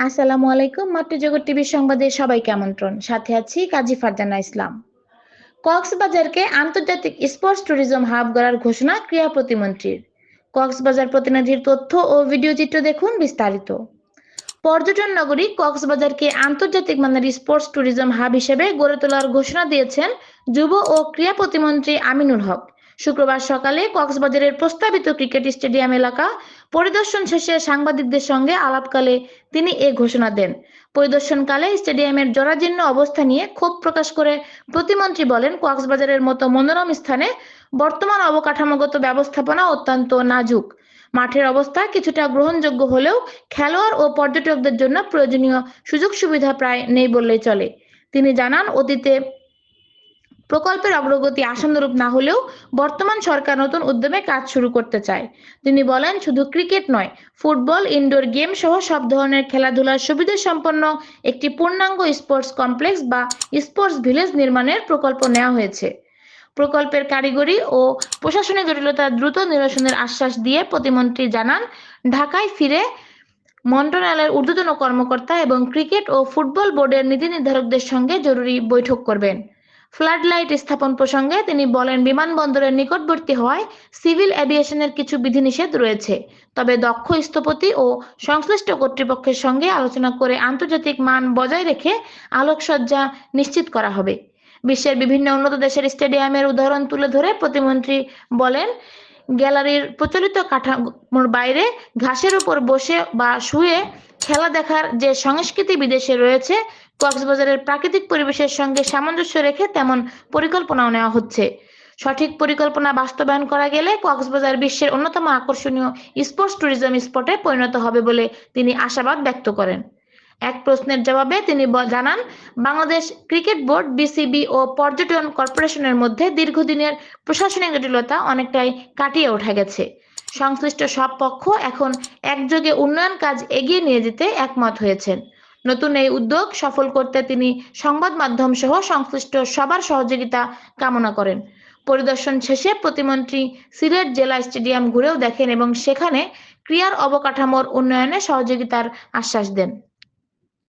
আসসালামু আলাইকুম। মাতৃ জগৎ টিভির সংবাদে সবাইকে আমন্ত্রণ। সাথে আছি কাজী ফারজানা ইসলাম। কক্সবাজারকে আন্তর্জাতিক স্পোর্টস ট্যুরিজম হাব গড়ার ঘোষণা ক্রীড়া প্রতিমন্ত্রীর। কক্সবাজার প্রতিনিধির তথ্য ও ভিডিও চিত্র দেখুন বিস্তারিত। পর্যটন নগরী কক্সবাজারকে আন্তর্জাতিক মানের স্পোর্টস ট্যুরিজম হাব হিসেবে গড়ে তোলার ঘোষণা দিয়েছেন যুব ও ক্রীড়া প্রতিমন্ত্রী আমিনুল হক। শুক্রবার সকালে কক্সবাজারের প্রস্তাবিত ক্রিকেট স্টেডিয়াম এলাকা পরিদর্শন শেষে সাংবাদিকদের সঙ্গে আলাপকালে তিনি এ ঘোষণা দেন। পরিদর্শনকালে স্টেডিয়ামের জরাজীর্ণ অবস্থা নিয়ে ক্ষোভ প্রকাশ করে প্রতিমন্ত্রী বলেন, কক্সবাজারের মতো মনোরম স্থানে বর্তমান অবকাঠামোগত ব্যবস্থাপনা অত্যন্ত নাজুক। মাঠের অবস্থা কিছুটা গ্রহণযোগ্য হলেও খেলোয়াড় ও পর্যটকদের জন্য প্রয়োজনীয় সুযোগ সুবিধা প্রায় নেই বললেই চলে। তিনি জানান, অতীতে প্রকল্পের অগ্রগতি আশানুরূপ না হলেও বর্তমান সরকার নতুন উদ্যমে কাজ শুরু করতে চায়। তিনি বলেন, শুধু ক্রিকেট নয়, ফুটবল, ইনডোর গেম সহ সব ধরনের খেলাধুলার সুবিধা সম্পন্ন একটি পূর্ণাঙ্গ স্পোর্টস কমপ্লেক্স বা স্পোর্টস ভিলেজ নির্মাণের প্রকল্প নেওয়া হয়েছে। প্রকল্পের কারিগরি ও প্রশাসনিক জটিলতা দ্রুত নিরসনের আশ্বাস দিয়ে প্রতিমন্ত্রী জানান, ঢাকায় ফিরে মন্ত্রণালয়ের ঊর্ধ্বতন কর্মকর্তা এবং ক্রিকেট ও ফুটবল বোর্ডের নীতি নির্ধারকদের সঙ্গে জরুরি বৈঠক করবেন। ফ্লাড লাইট স্থাপন প্রসঙ্গে তিনি বলেন, বিমানবন্দরের নিকটবর্তী হওয়ায় সিভিল এভিয়েশনের কিছু বিধিনিষেধ রয়েছে। তবে দক্ষ স্থপতি ও সংশ্লিষ্ট কর্তৃপক্ষের সঙ্গে আলোচনা করে আন্তর্জাতিক মান বজায় রেখে আলোকসজ্জা নিশ্চিত করা হবে। বিশ্বের বিভিন্ন উন্নত দেশের স্টেডিয়ামের উদাহরণ তুলে ধরে প্রতিমন্ত্রী বলেন, গ্যালারির প্রচলিত কাঠামোর বাইরে ঘাসের উপর বসে বা শুয়ে খেলা দেখার যে সংস্কৃতি বিদেশে রয়েছে, কক্সবাজারের প্রাকৃতিক পরিবেশের সঙ্গে সামঞ্জস্য রেখে তেমন পরিকল্পনাও নেওয়া হচ্ছে। সঠিক পরিকল্পনা বাস্তবায়ন করা গেলে কক্সবাজার বিশ্বের অন্যতম আকর্ষণীয় স্পোর্টস ট্যুরিজম স্পটে পরিণত হবে বলে তিনি আশাবাদ ব্যক্ত করেন। এক প্রশ্নের জবাবে তিনি জানান, বাংলাদেশ ক্রিকেট বোর্ড, বিসিবি ও পর্যটন কর্পোরেশনের মধ্যে দীর্ঘদিনের প্রশাসনিক জটিলতা অনেকটাই কাটিয়ে ওঠা গেছে। সংশ্লিষ্ট সব পক্ষ এখন একযোগে উন্নয়ন কাজ এগিয়ে নিয়ে যেতে একমত হয়েছেন। নতুন এই উদ্যোগ সফল করতে তিনি সংবাদ মাধ্যম সহ সংশ্লিষ্ট সবার সহযোগিতা কামনা করেন। পরিদর্শন শেষে প্রতিমন্ত্রী সিলেট জেলা স্টেডিয়াম ঘুরেও দেখেন এবং সেখানে ক্রীড়ার অবকাঠামোর উন্নয়নে সহযোগিতার আশ্বাস দেন।